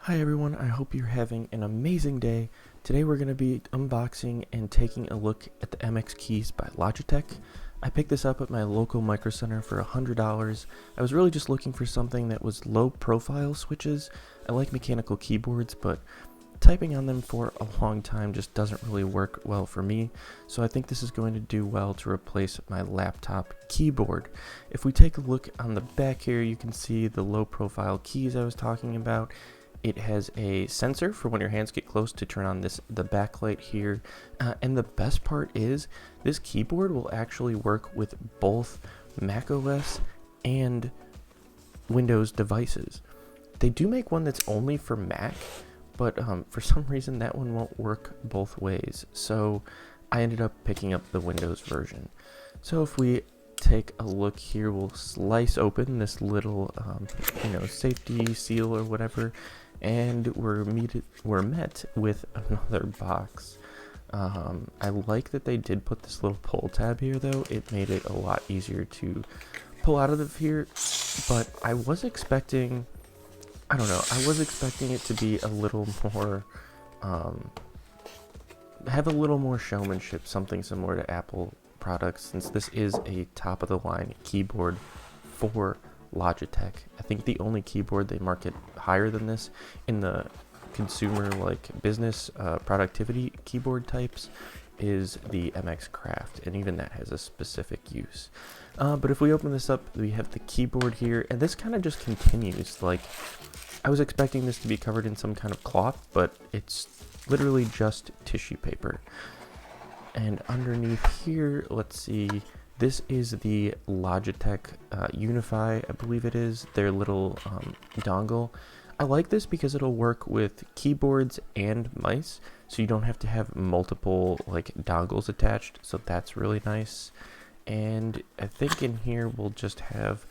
Hi everyone, I hope you're having an amazing day. Today we're going to be unboxing and taking a look at the MX Keys by Logitech. I picked this up at my local Micro Center for $100. I was really just looking for something that was low profile switches. I like mechanical keyboards, but typing on them for a long time just doesn't really work well for me, so I think this is going to do well to replace my laptop keyboard. If we take a look on the back here, you can see the low profile keys I was talking about. It has a sensor for when your hands get close to turn on the backlight here, and the best part is this keyboard will actually work with both macOS and Windows devices. They do make one that's only for Mac, but for some reason that one won't work both ways, so I ended up picking up the Windows version. So if we take a look here, we'll slice open this little safety seal or whatever, and we're met with another box. I like that they did put this little pull tab here, though. It made it a lot easier to pull out of here, but I was expecting it to be a little more, have a little more showmanship, something similar to Apple products, since this is a top-of-the-line keyboard for Logitech. I think the only keyboard they market higher than this in the consumer, like business productivity keyboard types, is the MX Craft, and even that has a specific use. But if we open this up, we have the keyboard here, and this kind of just continues. Like, I was expecting this to be covered in some kind of cloth, but it's literally just tissue paper. And underneath here, let's see, this is the Logitech Unify, I believe it is, their little dongle. I like this because it'll work with keyboards and mice, so you don't have to have multiple like dongles attached, so that's really nice. And I think in here we'll just have,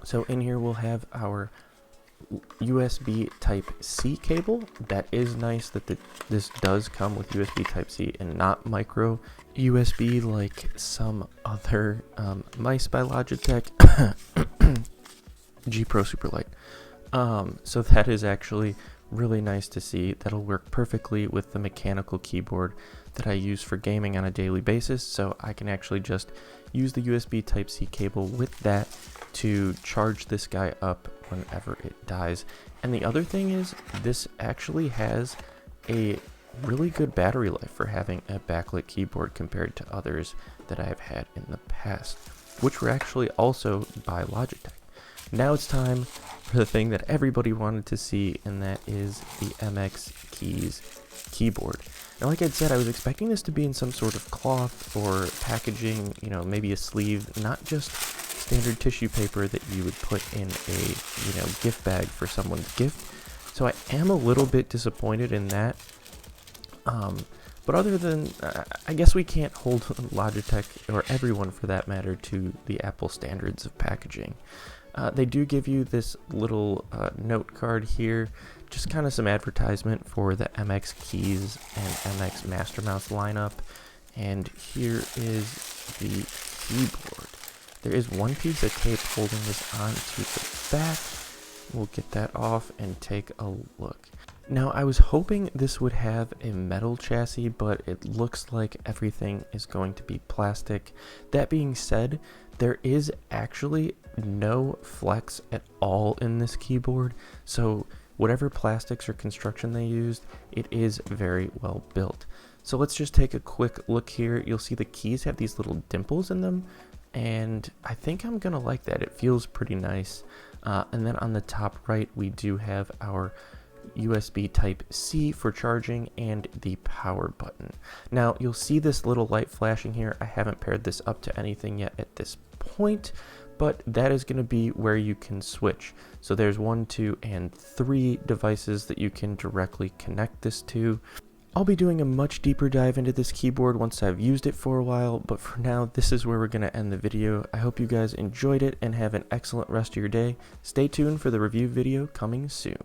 so in here we'll have our USB Type-C cable. That is nice that this does come with USB Type-C and not micro USB like some other mice by Logitech. G Pro Superlight. So that is actually really nice to see. That'll work perfectly with the mechanical keyboard that I use for gaming on a daily basis, so I can actually just use the USB Type-C cable with that to charge this guy up whenever it dies. And the other thing is, this actually has a really good battery life for having a backlit keyboard compared to others that I have had in the past, which were actually also by Logitech. Now it's time for the thing that everybody wanted to see, and that is the MX Keys keyboard. Now, like I said, I was expecting this to be in some sort of cloth or packaging, maybe a sleeve, not just standard tissue paper that you would put in a, gift bag for someone's gift. So I am a little bit disappointed in that. But other than, I guess we can't hold Logitech, or everyone for that matter, to the Apple standards of packaging. They do give you this little note card here, just kind of some advertisement for the MX Keys and MX Master Mouse lineup. And here is the keyboard. There is one piece of tape holding this onto the back. We'll get that off and take a look. Now, I was hoping this would have a metal chassis, but it looks like everything is going to be plastic. That being said, there is actually no flex at all in this keyboard, so whatever plastics or construction they used, it is very well built. So let's just take a quick look here. You'll see the keys have these little dimples in them, and I think I'm gonna like that. It feels pretty nice. And then on the top right, we do have our USB Type-C for charging and the power button. Now, you'll see this little light flashing here. I haven't paired this up to anything yet at this point, but that is going to be where you can switch. So there's 1, 2, and 3 devices that you can directly connect this to. I'll be doing a much deeper dive into this keyboard once I've used it for a while, but for now, this is where we're going to end the video. I hope you guys enjoyed it and have an excellent rest of your day. Stay tuned for the review video coming soon.